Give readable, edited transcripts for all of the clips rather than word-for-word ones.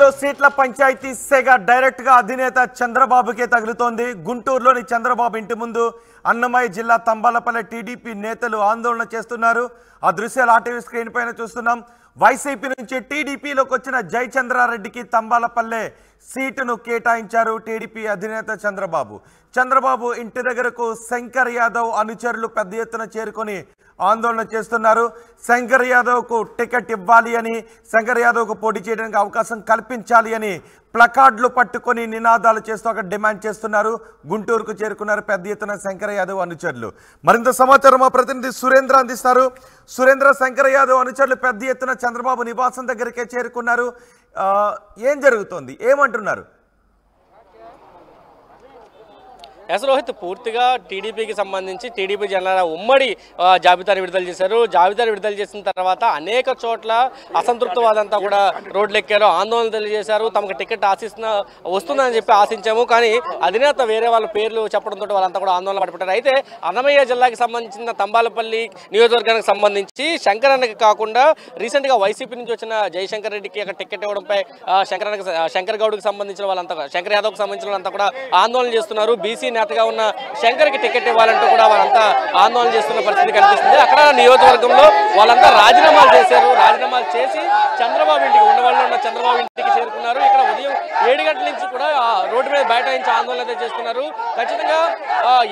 ఏపీలో సీట్ల పంచాయతీ సెగ డైరెక్ట్ గా అధినేత చంద్రబాబుకే తగులుతోంది. గుంటూరులోని చంద్రబాబు ఇంటి ముందు అన్నమయ్య జిల్లా తంబాలపల్లె టీడీపీ నేతలు ఆందోళన చేస్తున్నారు. ఆ దృశ్యాలు ఆర్టీవీ స్క్రీన్ పైన చూస్తున్నాం. వైసీపీ నుంచి టీడీపీలోకి వచ్చిన జయచంద్రారెడ్డికి తంబాలపల్లె సీటును కేటాయించారు టీడీపీ అధినేత చంద్రబాబు ఇంటి దగ్గరకు శంకర్ యాదవ్ అనుచరులు పెద్ద ఎత్తున చేరుకొని ఆందోళన చేస్తున్నారు. శంకర్ యాదవ్కు టికెట్ ఇవ్వాలి అని, శంకర్ యాదవ్కు పోటీ చేయడానికి అవకాశం కల్పించాలి అని ప్లకార్డులు పట్టుకొని నినాదాలు చేస్తూ అక్కడ డిమాండ్ చేస్తున్నారు. గుంటూరుకు చేరుకున్నారు పెద్ద ఎత్తున శంకర్ యాదవ్ అనుచరులు. మరింత సమాచారం మా ప్రతినిధి సురేంద్ర అందిస్తారు. సురేంద్ర, శంకర్ యాదవ్ అనుచరులు పెద్ద ఎత్తున చంద్రబాబు నివాసం దగ్గరికే చేరుకున్నారు. ఏం జరుగుతోంది, ఏమంటున్నారు? రోహిత్, పూర్తిగా టీడీపీకి సంబంధించి టీడీపీ జనాల ఉమ్మడి జాబితాను విడుదల చేశారు. జాబితాను విడుదల చేసిన తర్వాత అనేక చోట్ల అసంతృప్తివాదంతా కూడా రోడ్లెక్కారు, ఆందోళన తెలియజేశారు. తమకు టికెట్ వస్తుందని చెప్పి ఆశించాము, కానీ అధినేత వేరే వాళ్ళ పేర్లు చెప్పడంతో వాళ్ళంతా కూడా ఆందోళన పడిపోయారు. అయితే అన్నమయ్య జిల్లాకి సంబంధించిన తంబాలపల్లి నియోజకవర్గానికి సంబంధించి శంకర్ అన్నకి కాకుండా రీసెంట్గా వైసీపీ నుంచి వచ్చిన జయశంకర్ రెడ్డికి అక్కడ టికెట్ ఇవ్వడంపై శంకర్ గౌడ్కి సంబంధించిన వాళ్ళంతా, శంకర్ యాదవ్కి సంబంధించిన వాళ్ళంతా కూడా ఆందోళన చేస్తున్నారు. బీసీ నేతగా ఉన్న శంకర్కి టికెట్ ఇవ్వాలంటూ కూడా వాళ్ళంతా ఆందోళన చేస్తున్న పరిస్థితి కనిపిస్తుంది. అక్కడ నియోజకవర్గంలో వాళ్ళంతా రాజీనామాలు చేశారు. రాజీనామాలు చేసి చంద్రబాబు ఇంటికి ఉన్న చంద్రబాబు ఇంటికి చేరుకున్నారు. ఇక్కడ ఉదయం 7 గంటల నుంచి కూడా రోడ్డు మీద బైఠాయించి ఆందోళన చేస్తున్నారు. ఖచ్చితంగా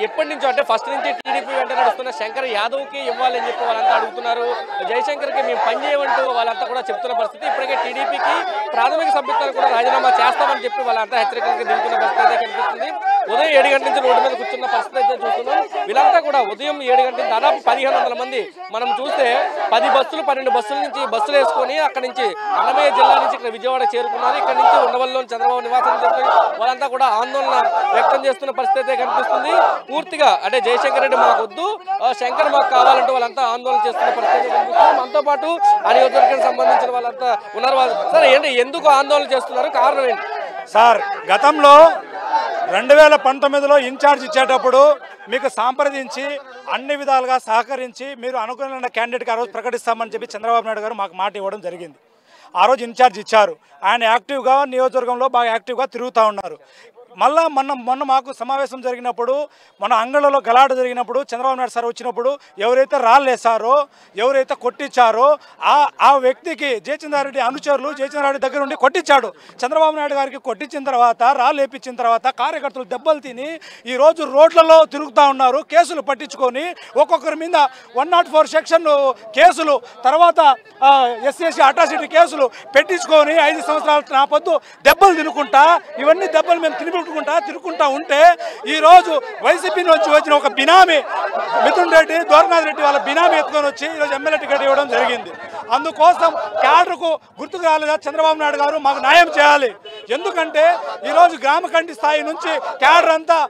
ఎప్పటి నుంచో అంటే ఫస్ట్ నుంచి టీడీపీ వెంట నడుస్తున్న శంకర్ యాదవ్కి ఇవ్వాలని చెప్పి వాళ్ళంతా అడుగుతున్నారు. జయశంకర్కి మేము పని చేయమంటూ వాళ్ళంతా కూడా చెప్తున్న పరిస్థితి. ఇప్పటికే టీడీపీకి ప్రాథమిక సభ్యత్వాన్ని కూడా రాజీనామా చేస్తామని చెప్పి వాళ్ళంతా హెచ్చరికలకు దిగుతున్న పరిస్థితి అయితే కనిపిస్తుంది. ఉదయం 7 గంటల నుంచి రోడ్డు మీద కూర్చున్న పరిస్థితి అయితే చూస్తున్నాం. వీళ్ళంతా కూడా ఉదయం 7 గంటల నుంచి దాదాపు 1500 మంది మనం చూస్తే 10 బస్సులు 12 బస్సుల నుంచి బస్సులు వేసుకొని అక్కడి నుంచి అన్నమయ్య జిల్లా నుంచి ఇక్కడ విజయవాడ చేరుకున్నారు. ఇక్కడ నుంచి ఉండవల్లిలో చంద్రబాబు నివాసం చెప్పి వాళ్ళంతా కూడా ఆందోళన వ్యక్తం చేస్తున్న పరిస్థితి అయితే కనిపిస్తుంది. పూర్తిగా అంటే జయశంకర్ రెడ్డి మాకు వద్దు, శంకర్ మాకు కావాలంటూ వాళ్ళంతా ఆందోళన చేస్తున్న పరిస్థితి కనిపిస్తుంది. మనతో పాటు ఆ నియోజకవర్గానికి సంబంధించిన వాళ్ళంతా ఉన్నారు. సరే, ఎందుకు ఆందోళన చేస్తున్నారు, కారణం ఏంటి సార్? గతంలో 2019లో ఇన్ఛార్జ్ ఇచ్చేటప్పుడు మీకు సంప్రదించి అన్ని విధాలుగా సహకరించి మీరు అనుకున్న క్యాండిడేట్కి ఆ రోజు ప్రకటిస్తామని చెప్పి చంద్రబాబు నాయుడు గారు మాకు మాట ఇవ్వడం జరిగింది. ఆ రోజు ఇన్ఛార్జ్ ఇచ్చారు. ఆయన యాక్టివ్గా నియోజకవర్గంలో బాగా యాక్టివ్గా తిరుగుతూ ఉన్నారు. మళ్ళా మొన్న మాకు సమావేశం జరిగినప్పుడు, మన అంగళ్ళలో గలాట జరిగినప్పుడు చంద్రబాబు నాయుడు సార్ వచ్చినప్పుడు ఎవరైతే రాళ్ళేసారో, ఎవరైతే కొట్టించారో ఆ వ్యక్తికి జయచంద్రారెడ్డి అనుచరులు జయచంద్రారెడ్డి దగ్గర ఉండి కొట్టించాడు. చంద్రబాబు నాయుడు గారికి కొట్టించిన తర్వాత, రాళ్ళు వేపించిన తర్వాత కార్యకర్తలు దెబ్బలు తిని ఈరోజు రోడ్లలో తిరుగుతూ ఉన్నారు. కేసులు పట్టించుకొని ఒక్కొక్కరి మీద 104 సెక్షన్ కేసులు, తర్వాత SC అట్రాసిటీ కేసులు పెట్టించుకొని 5 సంవత్సరాలు నా పొద్దు దెబ్బలు తినుకుంటా, ఇవన్నీ దెబ్బలు మేము తిరుగుకుంటా ఉంటే ఈరోజు వైసీపీ నుంచి వచ్చిన ఒక బినామీ మిథున్ రెడ్డి, ద్వారనాథ్ రెడ్డి వాళ్ళ బినామీ ఎత్తుకొని వచ్చి ఈరోజు ఎమ్మెల్యే టికెట్ ఇవ్వడం జరిగింది. అందుకోసం క్యాడర్కు గుర్తుకు రాలేదా చంద్రబాబు నాయుడు గారు మాకు న్యాయం చేయాలి. ఎందుకంటే ఈరోజు గ్రామ కమిటీ స్థాయి నుంచి క్యాడర్ అంతా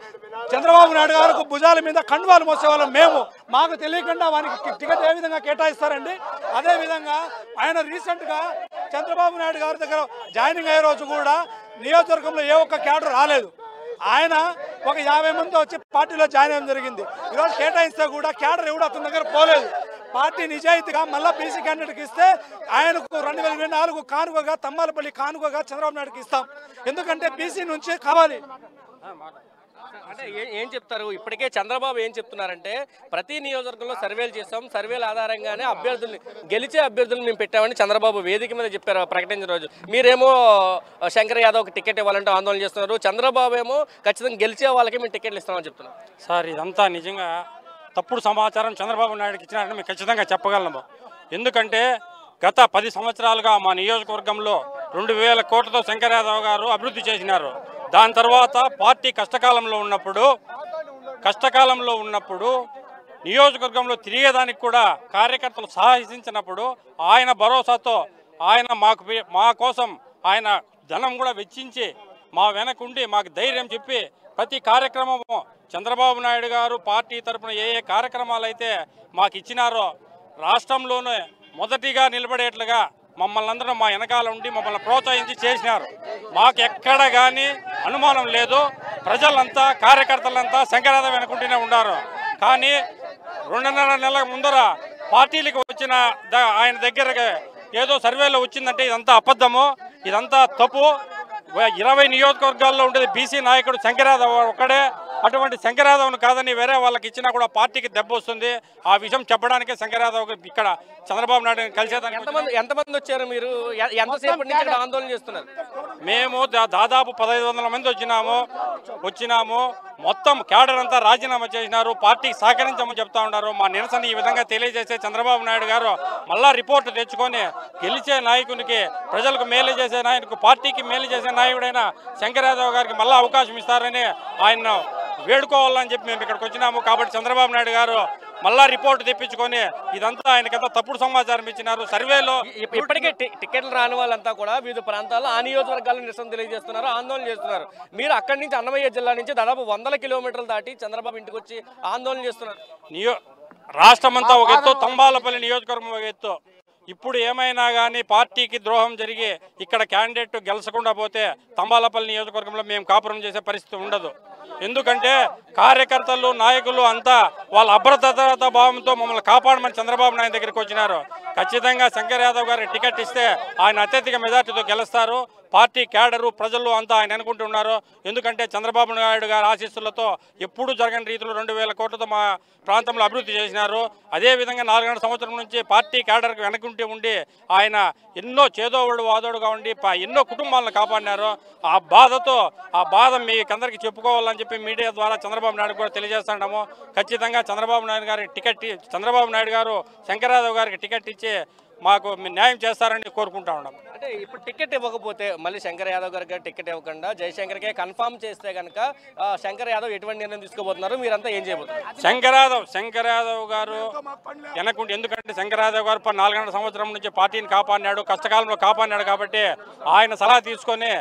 చంద్రబాబు నాయుడు గారికి భుజాల మీద కండువాలు మోసేవాళ్ళం మేము. మాకు తెలియకుండా వారికి టికెట్ ఏ విధంగా కేటాయిస్తారండి? అదేవిధంగా ఆయన రీసెంట్గా చంద్రబాబు నాయుడు గారి దగ్గర జాయినింగ్ అయ్యే రోజు కూడా నియోజకవర్గంలో ఏ ఒక్క క్యాడర్ రాలేదు. ఆయన ఒక 50 మంది వచ్చి పార్టీలో జాయిన్ అవ్వడం జరిగింది. ఈరోజు కేటాయిస్తే కూడా క్యాడర్ ఎవడు అతని దగ్గర పోలేదు. పార్టీ నిజాయితీగా మళ్ళీ బీసీ క్యాండిడేట్కి ఇస్తే ఆయనకు 2024 కానుకగా, తంబాలపల్లి కానుకగా చంద్రబాబు నాయుడుకి ఇస్తాం. ఎందుకంటే బీసీ నుంచి కావాలి. అంటే ఏం చెప్తారు? ఇప్పటికే చంద్రబాబు ఏం చెప్తున్నారంటే ప్రతి నియోజకవర్గంలో సర్వేలు చేస్తాం, సర్వేల ఆధారంగానే గెలిచే అభ్యర్థులను మేము పెట్టామని చంద్రబాబు వేదిక మీద చెప్పారు ప్రకటించిన రోజు. మీరేమో శంకర్ యాదవ్కి టికెట్ ఇవ్వాలంటే ఆందోళన చేస్తున్నారు. చంద్రబాబు ఏమో ఖచ్చితంగా గెలిచే వాళ్ళకి మేము టికెట్లు ఇస్తామని చెప్తున్నాం. సార్, ఇదంతా నిజంగా తప్పుడు సమాచారం చంద్రబాబు నాయుడుకి ఇచ్చినారని మేము ఖచ్చితంగా చెప్పగలము. ఎందుకంటే గత 10 సంవత్సరాలుగా మా నియోజకవర్గంలో 2000 కోట్లతో శంకర్ యాదవ్ గారు అభివృద్ధి చేసినారు. దాని తర్వాత పార్టీ కష్టకాలంలో ఉన్నప్పుడు నియోజకవర్గంలో తిరిగేదానికి కూడా కార్యకర్తలు సాహసించినప్పుడు ఆయన భరోసాతో ఆయన మా కోసం ఆయన ధనం కూడా వెచ్చించి మా వెనకుండి మాకు ధైర్యం చెప్పి ప్రతి కార్యక్రమము చంద్రబాబు నాయుడు గారు పార్టీ తరఫున ఏ కార్యక్రమాలు అయితే మాకు ఇచ్చినారో రాష్ట్రంలోనే మొదటిగా నిలబడేట్లుగా మమ్మల్ని అందరూ మా వెనకాల ఉండి మమ్మల్ని ప్రోత్సహించి చేసినారు. మాకు ఎక్కడ కానీ అనుమానం లేదు. ప్రజలంతా కార్యకర్తలంతా శంకర్ యాదవ్ వెనుకుంటూనే ఉన్నారు. కానీ 2.5 నెలల ముందర పార్టీలకు వచ్చిన ఆయన దగ్గరకి ఏదో సర్వేలో వచ్చిందంటే ఇదంతా అబద్ధము, ఇదంతా తప్పు. 20 నియోజకవర్గాల్లో ఉండేది బీసీ నాయకుడు శంకరయాదవ్ ఒక్కడే. అటువంటి శంకరయాదవ్ను కాదని వేరే వాళ్ళకి ఇచ్చినా కూడా పార్టీకి దెబ్బ వస్తుంది. ఆ విషయం చెప్పడానికే శంకరయాదవ్ ఇక్కడ చంద్రబాబు నాయుడు కలిసేదానికి. ఎంతమంది వచ్చారు? మీరు ఎంతసేపటి నుంచి ఇక్కడ ఆందోళన చేస్తున్నారు? మేము దాదాపు 1500 మంది వచ్చినాము. మొత్తం క్యాడర్ అంతా రాజీనామా చేసినారు, పార్టీకి సహకరించమని చెప్తా ఉన్నారు. మా నిరసన ఈ విధంగా తెలియజేసే చంద్రబాబు నాయుడు గారు మళ్ళా రిపోర్టు తెచ్చుకొని గెలిచే నాయకునికి, ప్రజలకు మేలు చేసే నాయకునికి, పార్టీకి మేలు చేసే నాయకుడైన శంకరయాదవ్ గారికి మళ్ళా అవకాశం ఇస్తారని ఆయన వేడుకోవాలని చెప్పి మేము ఇక్కడికి వచ్చినాము. కాబట్టి చంద్రబాబు నాయుడు గారు మళ్ళా రిపోర్టు తెప్పించుకొని ఇదంతా ఆయనకంతా తప్పుడు సమాచారం ఇచ్చినారు. సర్వేలో ఇప్పటికే టికెట్లు రాని వాళ్ళంతా కూడా వివిధ ప్రాంతాల్లో ఆ నియోజకవర్గాల్లో నిరసన తెలియజేస్తున్నారు, ఆందోళన చేస్తున్నారు. మీరు అక్కడి నుంచి అన్నమయ్య జిల్లా నుంచి దాదాపు 100 కిలోమీటర్లు దాటి చంద్రబాబు ఇంటికి వచ్చి ఆందోళన చేస్తున్నారు. రాష్ట్రమంతా ఒక ఎత్తు, తంబాలపల్లి నియోజకవర్గం ఒక ఎత్తు. ఇప్పుడు ఏమైనా కానీ పార్టీకి ద్రోహం జరిగి ఇక్కడ క్యాండిడేట్ గెలచకుండా పోతే తంబాలపల్లి నియోజకవర్గంలో మేము కాపురం చేసే పరిస్థితి ఉండదు. ఎందుకంటే కార్యకర్తలు, నాయకులు అంతా వాళ్ళ అభద్రతా భావంతో మమ్మల్ని కాపాడమని చంద్రబాబు నాయుడు దగ్గరికి వచ్చినారు. ఖచ్చితంగా శంకరయాదవ్ గారికి టికెట్ ఇస్తే ఆయన అత్యధిక మెజార్టీతో గెలుస్తారు. పార్టీ క్యాడరు, ప్రజలు అంతా ఆయన అనుకుంటున్నారు. ఎందుకంటే చంద్రబాబు నాయుడు గారి ఆశీస్సులతో ఎప్పుడూ జరగని రీతిలో 2000 కోట్లతో మా ప్రాంతంలో అభివృద్ధి చేసినారు. అదేవిధంగా 4 సంవత్సరం నుంచి పార్టీ క్యాడర్కి వెనకుంటే ఉండి ఆయన ఎన్నో చేదోడు వాదోడుగా ఉండి ఎన్నో కుటుంబాలను కాపాడినారు. ఆ బాధ మీకందరికీ చెప్పుకోవాలని చెప్పి మీడియా ద్వారా చంద్రబాబు నాయుడు కూడా తెలియజేస్తున్నాము. ఖచ్చితంగా చంద్రబాబు నాయుడు గారు శంకరయాదవ్ గారికి టికెట్ ఇచ్చి మాకు న్యాయం చేస్తారని కోరుకుంటా ఉన్నాం. అంటే ఇప్పుడు టికెట్ ఇవ్వకపోతే మళ్ళీ శంకరయాదవ్ గారికి టికెట్ ఇవ్వకుండా జయశంకర్కే కన్ఫర్మ్ చేస్తే కనుక శంకరయాదవ్ ఎటువంటి నిర్ణయం తీసుకోబోతున్నారు? మీరంతా ఏం చేయబోతున్నారు? శంకరయాదవ్ గారు వెనకుంటే, ఎందుకంటే శంకరయాదవ్ గారు 4 సంవత్సరం నుంచి పార్టీని కాపాడినాడు, కష్టకాలంలో కాపాడినాడు. కాబట్టి ఆయన సలహా తీసుకొని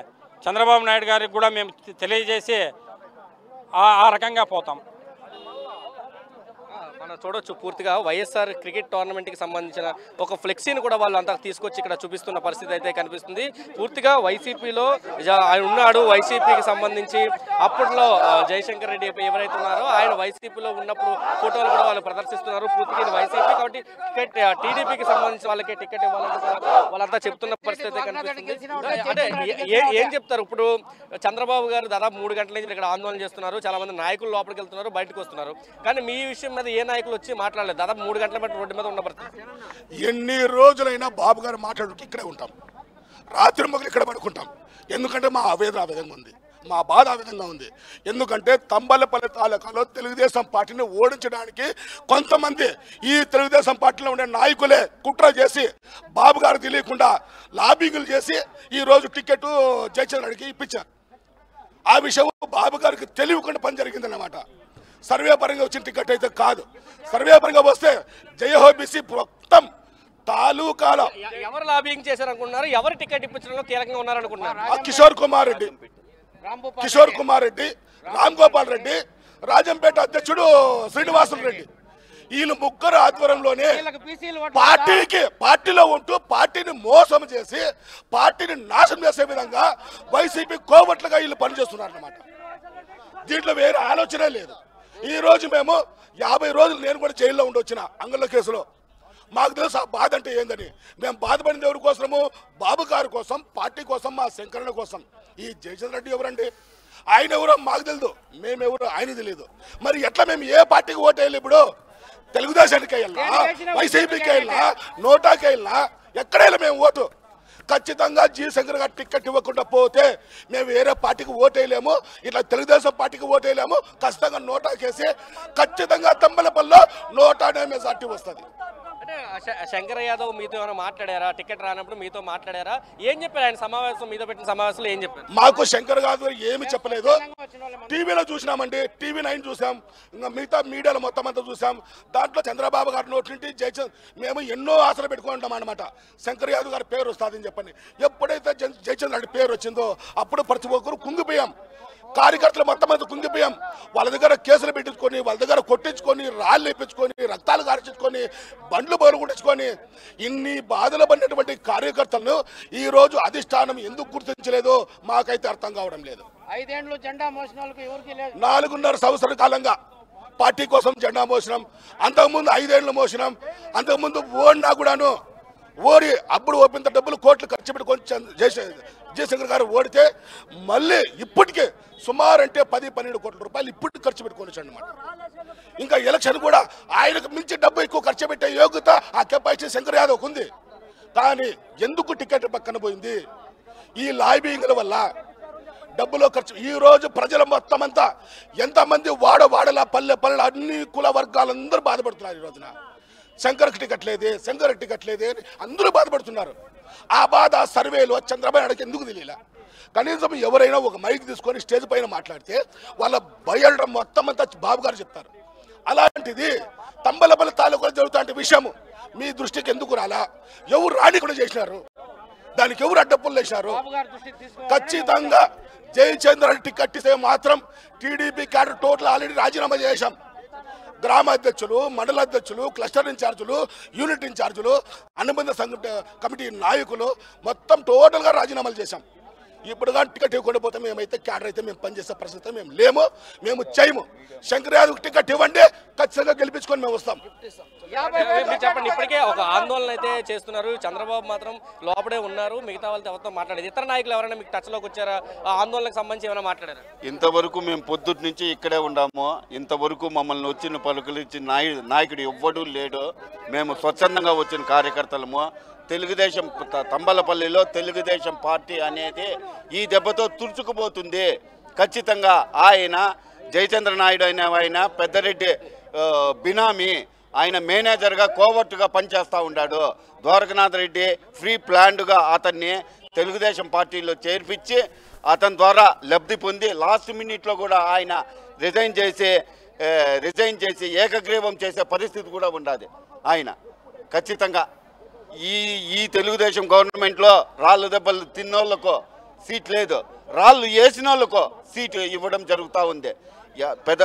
చంద్రబాబు నాయుడు గారికి కూడా మేము తెలియజేసి ఆ రకంగా పోతాం. మనం చూడొచ్చు పూర్తిగా వైఎస్ఆర్ క్రికెట్ టోర్నమెంట్కి సంబంధించిన ఒక ఫ్లెక్సీని కూడా వాళ్ళు అంతా తీసుకొచ్చి ఇక్కడ చూపిస్తున్న పరిస్థితి అయితే కనిపిస్తుంది. పూర్తిగా వైసీపీలో ఆయన ఉన్నాడు. వైసీపీకి సంబంధించి అప్పట్లో జయశంకర్ రెడ్డి ఎవరైతే ఉన్నారో ఆయన వైసీపీలో ఉన్నప్పుడు ఫోటోలు కూడా వాళ్ళు ప్రదర్శిస్తున్నారు. పూర్తిగా వైసీపీ కాబట్టి టికెట్ టీడీపీకి సంబంధించి వాళ్ళకి టికెట్ ఇవ్వాలని వాళ్ళంతా చెప్తున్న పరిస్థితి అయితే కనిపిస్తుంది. అంటే ఏం చెప్తారు? ఇప్పుడు చంద్రబాబు గారు దాదాపు 3 గంటల నుంచి ఇక్కడ ఆందోళన చేస్తున్నారు. చాలా మంది నాయకులు లోపలికి వెళ్తున్నారు, బయటకు వస్తున్నారు. కానీ మీ విషయం మీద ఏ నాయకులు వచ్చి మాట్లాడలేదు. దాదాపు 3 గంటల బట్టి రోడ్డు మీద ఉన్న పరిస్థితి. ఎన్ని రోజులైనా బాబు గారు మాట్లాడుతూ ఇక్కడే ఉంటాం, రాత్రి మొదలు ఇక్కడ పడుకుంటాం. ఎందుకంటే మా ఆవేదన ఆ విధంగా ఉంది, మా బాధ ఆ విధంగా ఉంది. ఎందుకంటే తంబలపల్లి తాలూకాలో తెలుగుదేశం పార్టీని ఓడించడానికి కొంతమంది ఈ తెలుగుదేశం పార్టీలో ఉండే నాయకులే కుట్ర చేసి బాబు గారు తెలియకుండా లాబింగులు చేసి ఈరోజు టికెట్ జయచంద్ర రెడ్డికి ఇప్పించారు. ఆ విషయం బాబు గారికి తెలియకుండా పని జరిగిందన్నమాట. సర్వే పరంగా వచ్చిన టికెట్ అయితే కాదు. సర్వే పరంగా వస్తే జయహోబీసీ మొత్తం తాలూకాలో ఎవరు లాబింగ్ చేశారనుకుంటున్నారు? ఎవరు టికెట్ ఇప్పించడంలో కీలకంగా ఉన్నారనుకుంటున్నారు? కిషోర్ కుమార్ రెడ్డి, రామ్ గోపాల్ రెడ్డి, రాజంపేట అధ్యక్షుడు శ్రీనివాసులు రెడ్డి, వీళ్ళు ముగ్గురు ఆధ్వర్యంలోనే పార్టీలో ఉంటూ పార్టీని మోసం చేసి పార్టీని నాశనం చేసే విధంగా వైసీపీ కోవట్లుగా వీళ్ళు పనిచేస్తున్నారు అన్నమాట. దీంట్లో వేరే ఆలోచనే లేదు. ఈ రోజు మేము 50 రోజులు నేను కూడా జైల్లో ఉండొచ్చిన అంగళ్ళ కేసులో. మాకు తెలుసు ఆ బాధ అంటే ఏందని. మేము బాధపడింది ఎవరి కోసము? బాబు గారి కోసం, పార్టీ కోసం, మా శంకరణ కోసం. ఈ జయచంద్ర రెడ్డి ఎవరండి? ఆయన ఎవరో మాకు తెలియదు, మేమెవరో ఆయన తెలియదు. మరి ఎట్లా మేము ఏ పార్టీకి ఓటు వేయాలి? ఇప్పుడు తెలుగుదేశానికి వెళ్ళినా, వైసీపీకి వెళ్ళినా, నోటాకి వెళ్ళినా, ఎక్కడైనా మేము ఓటు ఖచ్చితంగా జయశంకర్ గారు టికెట్ ఇవ్వకుండా పోతే మేము వేరే పార్టీకి ఓటేయలేము, ఇట్లా తెలుగుదేశం పార్టీకి ఓటేయలేము. ఖచ్చితంగా నోటాకేసి ఖచ్చితంగా తంబలపల్లిలో 100 మెజార్టీ వస్తుంది. అంటే శంకరయాదవ్ మీతో ఏమైనా మాట్లాడారా? టికెట్ రానప్పుడు మీతో మాట్లాడారా? ఏం చెప్పారు ఆయన సమావేశం మీద పెట్టిన సమావేశంలో? ఏం చెప్పారు? మాకు శంకర్ యాదవ్ ఏమి చెప్పలేదు. టీవీలో చూసినామండి, టీవీ 9 చూసాం, ఇంకా మిగతా మీడియాలో మొత్తం అంతా చూసాం. దాంట్లో చంద్రబాబు గారి నోటి నుండి మేము ఎన్నో ఆశలు పెట్టుకుంటాం అనమాట. శంకర్ యాదవ్ గారి పేరు వస్తుందని చెప్పని. ఎప్పుడైతే జయచంద్ర రెడ్డి పేరు వచ్చిందో అప్పుడు ప్రతి ఒక్కరు కుంగిపోయాం. కార్యకర్తలు మొత్తం అంతా కుంగిపోయాం. వాళ్ళ దగ్గర కేసులు పెట్టించుకొని, వాళ్ళ దగ్గర కొట్టించుకొని, రాళ్ళు ఇప్పించుకొని, రక్తాలు కార్చించుకొని, బండ్లు బోరుకొట్టించుకొని ఇన్ని బాధలు పడినటువంటి కార్యకర్తలను ఈ రోజు అధిష్టానం ఎందుకు గుర్తించలేదో మాకైతే అర్థం కావడం లేదు. 5 ఏళ్లు జెండా మోసిన వాళ్ళకి ఎవరికి లేదు. 4.5 సంవత్సరాల కాలంగా పార్టీ కోసం జెండా మోసినాం. అంతకుముందు 5 ఏళ్ళు మోసినాం. అంతకుముందు ఓడినా కూడాను ఓడి అప్పుడు ఓపెంత డబ్బులు కోట్లు ఖర్చు పెట్టి కొంచెం జయశంకర్ గారు ఓడితే మళ్ళీ ఇప్పటికే సుమారు అంటే 10-12 కోట్ల రూపాయలు ఇప్పటికి ఖర్చు పెట్టుకొని వచ్చాడు అనమాట. ఇంకా ఎలక్షన్ కూడా ఆయనకు మించి డబ్బు ఎక్కువ ఖర్చు పెట్టే యోగ్యత ఆ కెపాసిటీ శంకర్ యాదవ్కు ఉంది. కానీ ఎందుకు టికెట్ పక్కన పోయింది? ఈ లాబింగ్ల వల్ల డబ్బులో ఖర్చు. ఈ రోజు ప్రజల మొత్తం అంతా ఎంతమంది వాడల పల్లె అన్ని కుల వర్గాలందరూ బాధపడుతున్నారు. ఈ రోజున శంకర్కి టికెట్ లేదే అని అందరూ బాధపడుతున్నారు. ఆ బాధ సర్వేలో చంద్రబాబు నాయుడుకి ఎందుకు తెలియలే? కనీసం ఎవరైనా ఒక మైక్ తీసుకొని స్టేజ్ పైన మాట్లాడితే వాళ్ళ బయట మొత్తం అంతా బాబు గారు చెప్తారు. అలాంటిది తంబలపల్లి తాలూకాలో జరుగుతున్న విషయం మీ దృష్టికి ఎందుకు రాలా? ఎవరు రాని కూడా చేసినారు, దానికి ఎవరు అడ్డప్పులు వేసినారు? ఖచ్చితంగా జయచంద్ర టికెట్ ఇస్తే మాత్రం టీడీపీ క్యాడర్ టోటల్ ఆల్రెడీ రాజీనామా చేశాం. గ్రామాధ్యక్షులు, మండల అధ్యక్షులు, క్లస్టర్ ఇన్ఛార్జులు, యూనిట్ ఇన్ఛార్జులు, అనుబంధ కమిటీ నాయకులు మొత్తం టోటల్గా రాజీనామాలు చేశాం. ఇప్పుడు కానీ టికెట్ ఇవ్వకుండా పోతే మేమైతే క్యాడర్ అయితే మేము పనిచేసే పరిస్థితి మేము లేము, మేము చేయము. శంకర్ యాదవ్ టికెట్ ఇవ్వండి, ఖచ్చితంగా గెలిపించుకొని మేము వస్తాం. చెప్పండి, ఇప్పటికే ఒక ఆందోళన అయితే చేస్తున్నారు. చంద్రబాబు మాత్రం లోపడే ఉన్నారు, మిగతా వాళ్ళతో ఎవరితో మాట్లాడేది. ఇతర నాయకులు ఎవరైనా మీకు టచ్లోకి వచ్చారా? ఆ ఆందోళనకు సంబంధించి ఏమైనా మాట్లాడారా? ఇంతవరకు మేము పొద్దుటి నుంచి ఇక్కడే ఉన్నాము. ఇంతవరకు మమ్మల్ని వచ్చిన పలుకులిచ్చిన నాయకుడు ఎవ్వడూ లేడు. మేము స్వచ్ఛందంగా వచ్చిన కార్యకర్తలము. తెలుగుదేశం తంబలపల్లిలో తెలుగుదేశం పార్టీ అనేది ఈ దెబ్బతో తుడుచుకుపోతుంది. ఖచ్చితంగా ఆయన జయచంద్ర నాయుడు ఆయన పెద్దరెడ్డి బినామీ, ఆయన మేనేజర్గా కోవర్టుగా పనిచేస్తూ ఉన్నాడు. ద్వారకనాథ్ రెడ్డి ఫ్రీ ప్లాన్డ్గా అతన్ని తెలుగుదేశం పార్టీలో చేర్పించి అతని ద్వారా లబ్ధి పొంది లాస్ట్ మినిట్లో కూడా ఆయన రిజైన్ చేసి ఏకగ్రీవం చేసే పరిస్థితి కూడా ఉండదు. ఆయన ఖచ్చితంగా ఈ తెలుగుదేశం గవర్నమెంట్లో రాళ్ళు దెబ్బలు తిన్నోళ్ళకో సీట్ లేదు, రాళ్ళు వేసిన వాళ్ళకో సీటు ఇవ్వడం జరుగుతూ ఉంది. పెద్ద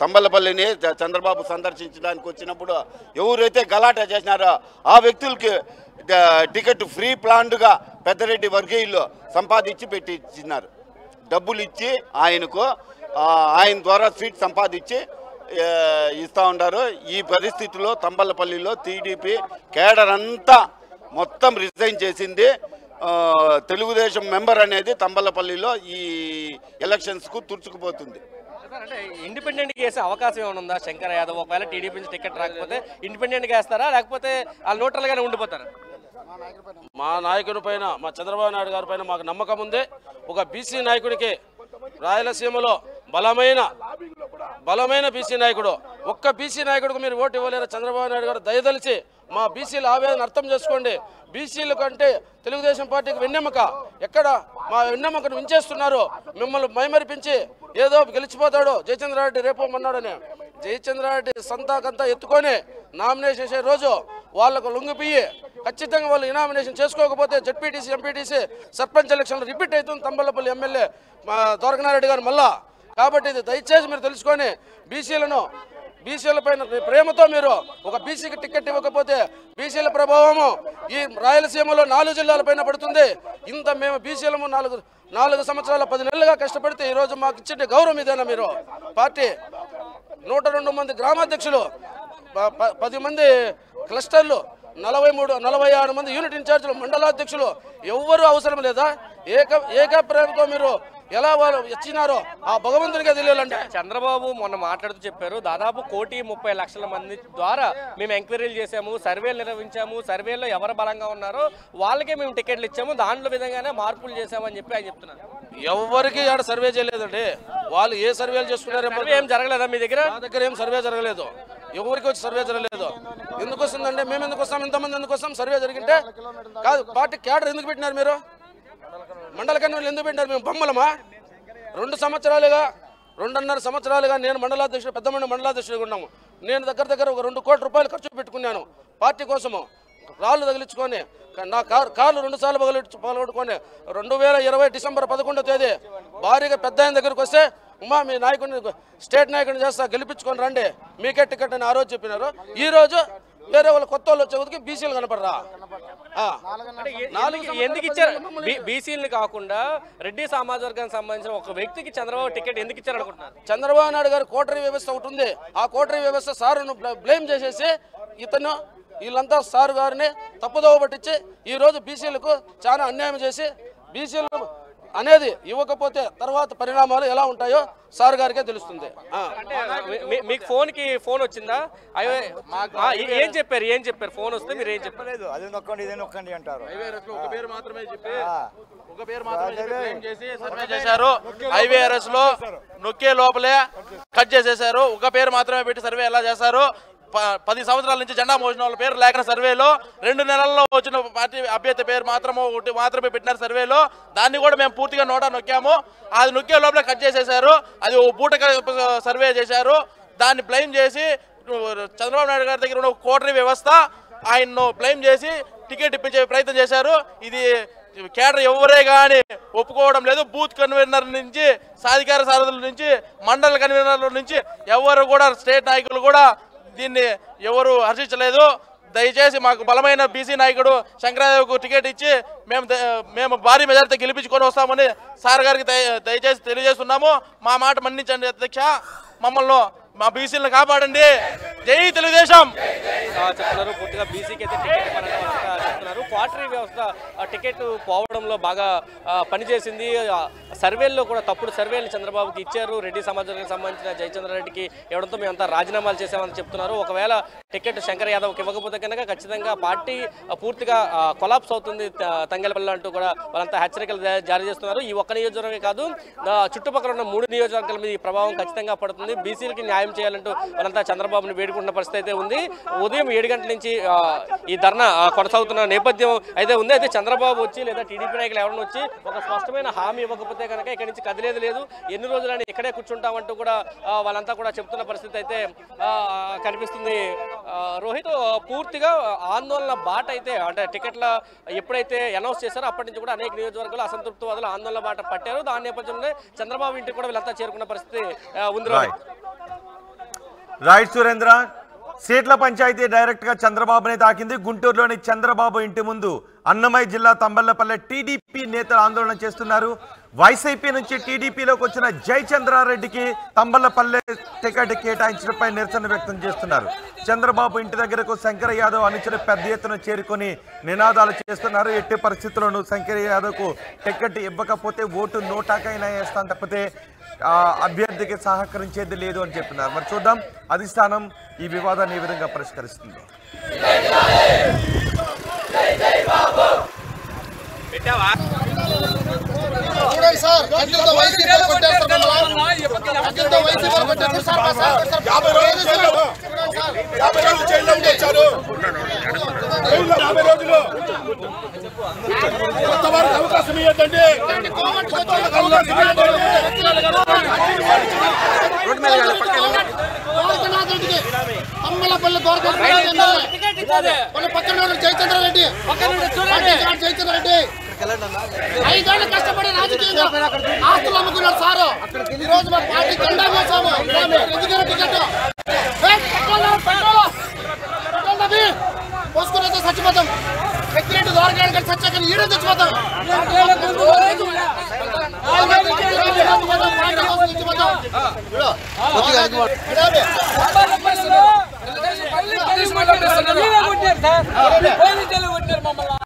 తంబలపల్లిని చంద్రబాబు సందర్శించడానికి వచ్చినప్పుడు ఎవరైతే గలాటా చేసినారో ఆ వ్యక్తులకి టికెట్ ఫ్రీ ప్లాన్డ్గా పెద్దరెడ్డి వర్గీయులు సంపాదించి పెట్టించినారు. డబ్బులు ఇచ్చి ఆయన ద్వారా సీట్ సంపాదించి ఇస్తూ ఉంటారు. ఈ పరిస్థితిలో తంబలపల్లిలో టీడీపీ కేడర్ అంతా మొత్తం రిజైన్ చేసింది. తెలుగుదేశం మెంబర్ అనేది తంబలపల్లిలో ఈ ఎలక్షన్స్కు తుడుచుకుపోతుంది. అంటే ఇండిపెండెంట్గా వేసే అవకాశం ఏమైనా ఉందా? శంకర్ యాదవ్ ఒకవేళ టీడీపీ నుంచి టికెట్ రాకపోతే ఇండిపెండెంట్గా వేస్తారా, లేకపోతే వాళ్ళు న్యూట్రల్గానే ఉండిపోతారా? మా నాయకుడి పైన, మా చంద్రబాబు నాయుడు గారి పైన మాకు నమ్మకం ఉంది. ఒక బీసీ నాయకుడికి రాయలసీమలో బలమైన బీసీ నాయకుడు, ఒక్క బీసీ నాయకుడికి మీరు ఓటు ఇవ్వలేరు. చంద్రబాబు నాయుడు గారు దయదలిచి మా బీసీల ఆవేదన అర్థం చేసుకోండి. బీసీల కంటే తెలుగుదేశం పార్టీకి వెన్నెమ్మక, ఎక్కడ మా వెన్నెమ్మకను వించేస్తున్నారు. మిమ్మల్ని మైమరిపించి ఏదో గెలిచిపోతాడు జయచంద్రారెడ్డి రేపు అన్నాడని, జయచంద్రారెడ్డి సంతాకంతా ఎత్తుకొని నామినేషన్ చేసే రోజు వాళ్ళకు లొంగిపోయి ఖచ్చితంగా వాళ్ళు నామినేషన్ చేసుకోకపోతే జడ్పీటీసీ, ఎంపీటీసీ, సర్పంచ్ ఎలక్షన్లు రిపీట్ అవుతుంది తంబలపల్లి ఎమ్మెల్యే ద్వారకనాథ్ గారు మళ్ళా. కాబట్టి ఇది దయచేసి మీరు తెలుసుకొని బీసీల పైన ప్రేమతో మీరు ఒక బీసీకి టికెట్ ఇవ్వకపోతే బీసీల ప్రభావము ఈ రాయలసీమలో 4 జిల్లాల పైన పడుతుంది. ఇంత మేము బీసీలము 4 సంవత్సరాల 10 నెలలుగా కష్టపడితే ఈరోజు మాకు ఇచ్చే గౌరవం ఇదేనా? మీరు పార్టీ 102 మంది గ్రామాధ్యక్షులు, 10 మంది క్లస్టర్లు, 46 మంది యూనిట్ ఇన్ఛార్జీలు, మండలాధ్యక్షులు, ఎవ్వరూ అవసరం లేదా? ఏకాభిప్రాయంతో మీరు ఎలా వాళ్ళు ఇచ్చినారో ఆ భగవంతునిగా తెలియాలంటే. చంద్రబాబు మొన్న మాట్లాడుతూ చెప్పారు, దాదాపు 1,30,00,000 మంది ద్వారా మేము ఎంక్వైరీలు చేసాము, సర్వేలు నిర్వహించాము, సర్వేలో ఎవరు బలంగా ఉన్నారో వాళ్ళకే మేము టికెట్లు ఇచ్చాము, దాంట్లో విధంగానే మార్పులు చేసామని చెప్పి ఆయన చెప్తున్నారు. ఎవరికి ఆడ సర్వే చేయలేదండి. వాళ్ళు ఏ సర్వేలు చేసుకున్నారేమో. ఏం జరగలేదా మీ దగ్గర? మా దగ్గర ఏం సర్వే జరగలేదు, ఎవరికి వచ్చి సర్వే జరగలేదు. ఎందుకు వస్తుందంటే మేము ఎందుకు వస్తాం, ఇంతమంది ఎందుకు వస్తాం? సర్వే జరిగింటే కాదు. పార్టీ క్యాడర్ ఎందుకు పెట్టినారు మీరు? మండల కన్వీనర్లు ఎందుకు పెట్టినారు? మేము బొమ్మలమా? 2 సంవత్సరాలుగా 2.5 సంవత్సరాలుగా నేను మండలాధ్యక్షుడు, పెద్ద మండలాధ్యక్షుడిగా ఉన్నాము. నేను దగ్గర ఒక 2 కోట్ల రూపాయలు ఖర్చు పెట్టుకున్నాను పార్టీ కోసము. రాళ్ళు తగిలించుకొని నా కార్లు 2 సార్లు పగలగొట్టుకొని 2020 డిసెంబర్ 11వ తేదీ భారీగా పెద్ద ఆయన దగ్గరికి వస్తే, ఉమ్మా మీ నాయకుడిని స్టేట్ నాయకుడిని చేస్తా, గెలిపించుకొని రండి, మీకే టికెట్ అని ఆ రోజు చెప్పినారు. ఈ రోజు వేరే వాళ్ళు కొత్త వాళ్ళు వచ్చే బీసీలు కనపడరా? ఎందుకు ఇచ్చారు? బీసీలు కాకుండా రెడ్డి సామాజిక వర్గానికి సంబంధించిన ఒక వ్యక్తికి చంద్రబాబు టికెట్ ఎందుకు ఇచ్చారు అనుకుంటున్నారు? చంద్రబాబు నాయుడు గారు కోటరీ వ్యవస్థ ఒకటి ఉంది. ఆ కోటరీ వ్యవస్థ సారును బ్లేమ్ చేసేసి ఇతను వీళ్ళంతా సార్ గారిని తప్పుదోవ పట్టించి ఈరోజు బీసీలకు చాలా అన్యాయం చేసి బీసీలు అనేది ఇవ్వకపోతే తర్వాత పరిణామాలు ఎలా ఉంటాయో సార్ గారికే తెలుస్తుంది. మీకు ఫోన్ వచ్చిందా? ఏం చెప్పారు ఫోన్ వస్తే మీరు ఏం చెప్పలేదు? అది నొక్కండి ఇదే నొక్కండి అంటారు. ఒక పేరు మాత్రమే చెప్పి సర్వే చేశారు. ఐవీఆర్ఎస్ లో నొక్కే లోపలే కట్ చేసేశారు. ఒక పేరు మాత్రమే పెట్టి సర్వే ఎలా చేశారు? 10 సంవత్సరాల నుంచి జెండా మోసిన వాళ్ళ పేరు లేఖన సర్వేలో 2 నెలల్లో వచ్చిన పార్టీ అభ్యర్థి పేరు మాత్రమే పెట్టినారు సర్వేలో. దాన్ని కూడా మేము పూర్తిగా నోటా నొక్కాము. అది నొక్కే లోపల కట్ చేసేశారు. అది ఓ పూట సర్వే చేశారు. దాన్ని బ్లైమ్ చేసి చంద్రబాబు నాయుడు గారి దగ్గర ఉన్న కోటరీ వ్యవస్థ ఆయన్ను బ్లైమ్ చేసి టికెట్ ఇప్పించే ప్రయత్నం చేశారు. ఇది కేడర్ ఎవరే కానీ ఒప్పుకోవడం లేదు. బూత్ కన్వీనర్ నుంచి సాధికార సారథుల నుంచి మండల కన్వీనర్ల నుంచి ఎవరు కూడా స్టేట్ నాయకులు కూడా దీన్ని ఎవరు హర్షించలేదు. దయచేసి మాకు బలమైన బీసీ నాయకుడు శంకరదేవకు టికెట్ ఇచ్చి మేము భారీ మెజారిటీ గెలిపించుకొని వస్తామని సార్ గారికి దయచేసి తెలియజేస్తున్నాము. మా మాట మన్నించండి అధ్యక్ష, మమ్మల్ని మా బీసీలను కాపాడండి. జై తెలుగుదేశం చెప్తున్నారు. పూర్తిగా బీసీకి అయితే టికెట్ చెప్తున్నారు. క్వార్టరీ వ్యవస్థ టికెట్ పోవడంలో బాగా పనిచేసింది. సర్వేల్లో కూడా తప్పుడు సర్వేలు చంద్రబాబుకి ఇచ్చారు. రెడ్డి సమాజానికి సంబంధించిన జయచంద్రారెడ్డికి ఇవ్వడంతో మేమంతా రాజీనామాలు చేసామని చెప్తున్నారు. ఒకవేళ టికెట్ శంకర్ యాదవ్కి ఇవ్వకపోతే కనుక ఖచ్చితంగా పార్టీ పూర్తిగా కొలాప్స్ అవుతుంది తంగెలపల్లి అంటూ కూడా వాళ్ళంతా హెచ్చరికలు జారీ చేస్తున్నారు. ఈ ఒక్క నియోజకవర్గమే కాదు, చుట్టుపక్కల ఉన్న 3 నియోజకవర్గాల మీద ఈ ప్రభావం ఖచ్చితంగా పడుతుంది. బీసీలకి న్యాయం చేయాలంటూ వాళ్ళంతా చంద్రబాబుని వేడుకుంటున్న పరిస్థితి అయితే ఉంది. ఉదయం 7 గంటల నుంచి ఈ ధర్నా కొనసాగుతున్న నేపథ్యం అయితే ఉంది. అయితే చంద్రబాబు వచ్చి లేదా టీడీపీ నాయకులు ఎవరైనా వచ్చి ఒక స్పష్టమైన హామీ ఇవ్వకపోతే కనుక ఇక్కడి నుంచి కదిలేదు లేదు, ఎన్ని రోజులని ఇక్కడే కూర్చుంటామంటూ కూడా వాళ్ళంతా కూడా చెప్తున్న పరిస్థితి అయితే కనిపిస్తుంది. రోహిత్, పూర్తిగా ఆందోళన బాట అయితే అంటే టికెట్ల ఎప్పుడైతే అనౌన్స్ చేశారో అప్పటి నుంచి కూడా అనేక నియోజకవర్గాలు అసంతృప్తివాదులు ఆందోళన బాట పట్టారు. దాని నేపథ్యంలో చంద్రబాబు ఇంటికి కూడా వీళ్ళంతా చేరుకున్న పరిస్థితి ఉంది. రైట్ సురేంద్ర, సీట్ల పంచాయతీ డైరెక్ట్ గా చంద్రబాబునే తాకింది. గుంటూరులోని చంద్రబాబు ఇంటి ముందు అన్నమయ్య జిల్లా తంబళ్లపల్లె టీడీపీ నేతలు ఆందోళన చేస్తున్నారు. వైసీపీ నుంచి టీడీపీలోకి వచ్చిన జయచంద్రారెడ్డికి తంబళ్లపల్లె టికెట్ కేటాయించడంపై నిరసన వ్యక్తం చేస్తున్నారు. చంద్రబాబు ఇంటి దగ్గరకు శంకర యాదవ్ అనుచరులు పెద్ద ఎత్తున చేరుకొని నినాదాలు చేస్తున్నారు. ఎట్టి పరిస్థితుల్లోనూ శంకర యాదవ్కు టికెట్ ఇవ్వకపోతే ఓటు నోటాకైనా వేస్తాను తప్పితే అభ్యర్థికి సహకరించేది లేదు అని చెప్తున్నారు. మరి చూద్దాం అధిష్టానం ఈ వివాదాన్ని ఏ విధంగా పరిష్కరిస్తుంది. అవకాశం ఇవ్వద్దండి. తమ్మలపల్లి పక్కన జయచంద్రారెడ్డి 5 ఏళ్ళు కష్టపడి రాజకీయంగా ఆస్తులు అమ్ముకున్నాడు సారు. ఈ రోజు మా పార్టీ జెండా కోసాము. పోసుకున్నైతే చచ్చిపోతాం. వ్యక్తిరెడ్డి దొరకాడు చచ్చాక ఈడే చచ్చిపోతాం. మమ్మల్ని